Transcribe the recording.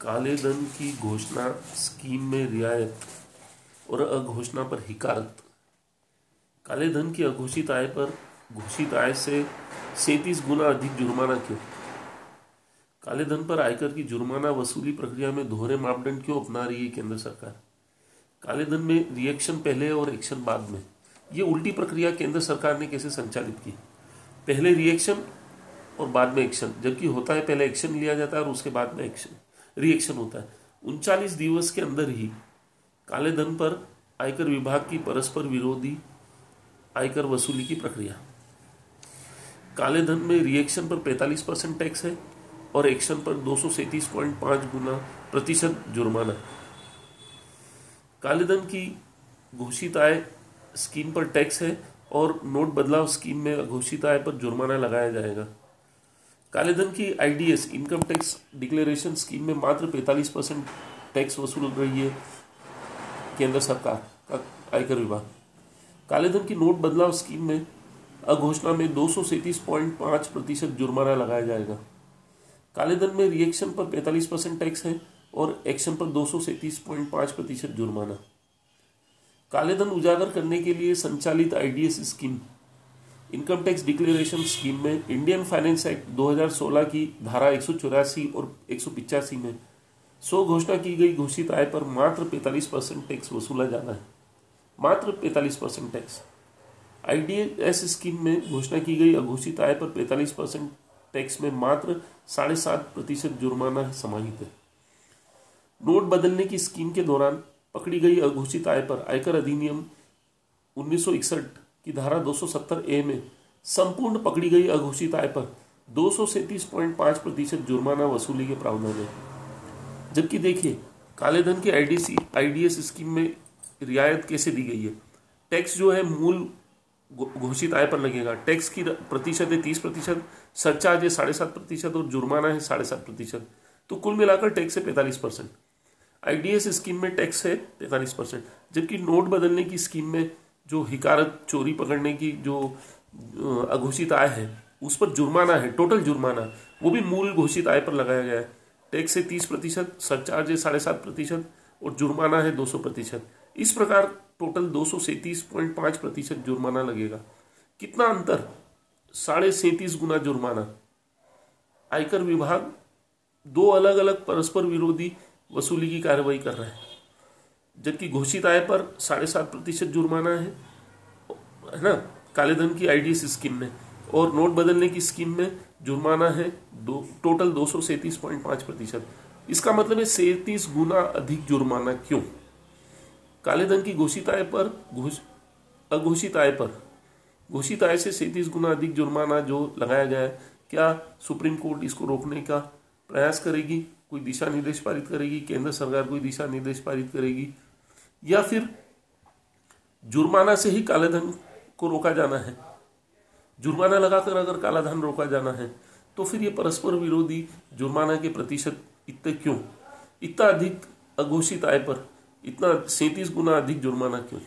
काले धन की घोषणा, स्कीम में रियायत और अघोषणा पर हिकारत। काले धन की अघोषित आय पर घोषित आय से 37 गुना अधिक जुर्माना क्यों? काले धन पर आयकर की जुर्माना वसूली प्रक्रिया में दोहरे मापदंड क्यों अपना रही है केंद्र सरकार? काले धन में रिएक्शन पहले और एक्शन बाद में, ये उल्टी प्रक्रिया केंद्र सरकार ने कैसे संचालित की? पहले रिएक्शन और बाद में एक्शन, जबकि होता है पहले एक्शन लिया जाता है और उसके बाद में रिएक्शन होता है। 39 दिवस के अंदर ही काले धन पर आयकर विभाग की परस्पर विरोधी आयकर वसूली की प्रक्रिया। काले धन में रिएक्शन पर 45% टैक्स है और एक्शन पर 237.5 गुना प्रतिशत जुर्माना। काले धन की घोषित आय स्कीम पर टैक्स है और नोट बदलाव स्कीम में अघोषित आय पर जुर्माना लगाया जाएगा। काले धन की IDs income tax declaration scheme में मात्र 45% टैक्स वसूल रही है केंद्र सरकार का आयकर विभाग। काले धन की नोट बदलाव स्कीम में अघोषणा में 237.5% जुर्माना लगाया जाएगा। काले धन में रिएक्शन पर 45% टैक्स है और एक्शन पर 237.5% जुर्माना। काले धन उजागर करने के लिए संचालित IDs scheme income tax declaration scheme में इंडियन फाइनेंस एक्ट 2016 की धारा 184 और 185 में सो घोषणा की गई घोषित आय पर मात्र 45% टैक्स वसूला जाना है। मात्र 45% टैक्स। आईडीएस स्कीम में घोषणा की गई अघोषित आय पर 45% टैक्स में मात्र 7.5% जुर्माना समाहित है। नोट बदलने की स्कीम के दौरान पकड़ी गई अघोषित आय पर आयकर अधिनियम 1961 की धारा 270A में संपूर्ण पकड़ी गई अघोषित आय पर 237.5% जुर्माना वसूली के प्रावधान है। जबकि देखिए काले धन की आईडीएस स्कीम में रियायत कैसे दी गई है। टैक्स जो है मूल घोषित आय पर लगेगा। टैक्स की प्रतिशत है 30%, सरचार्ज है 7.5% और जुर्माना है 7.5%। तो कुल मिलाकर टैक्स है 45%। आईडीएस स्कीम में टैक्स है 45%, जबकि नोट बदलने की स्कीम में जो हिकारत चोरी पकड़ने की जो अघोषित आय है उस पर जुर्माना है, टोटल जुर्माना वो भी मूल घोषित आय पर लगाया गया है। टैक्स है 30%, सरचार्ज है 7.5% और जुर्माना है 200%। इस प्रकार टोटल 237.5% जुर्माना लगेगा। कितना अंतर? 37.5 गुना जुर्माना। आयकर विभाग दो अलग अलग परस्पर विरोधी वसूली की कार्रवाई कर रहा है, जबकि घोषित आय पर 7.5% जुर्माना है ना काले धन की आईडीएस स्कीम में, और नोट बदलने की स्कीम में जुर्माना है टोटल 237.5%। इसका मतलब है 37 गुना अधिक जुर्माना। क्यों? काले धन की घोषित आय पर अघोषित आय पर घोषित आय से 37 गुना अधिक जुर्माना जो लगाया गया है, क्या सुप्रीम कोर्ट इसको रोकने का प्रयास करेगी? कोई दिशा निर्देश पारित करेगी? केंद्र सरकार कोई दिशा निर्देश पारित करेगी? या फिर जुर्माना से ही काले धन को रोका जाना है? जुर्माना लगाकर अगर काला धन रोका जाना है तो फिर ये परस्पर विरोधी जुर्माना के प्रतिशत इतने क्यों? इतना अधिक अघोषित आय पर इतना 37 गुना अधिक जुर्माना क्यों?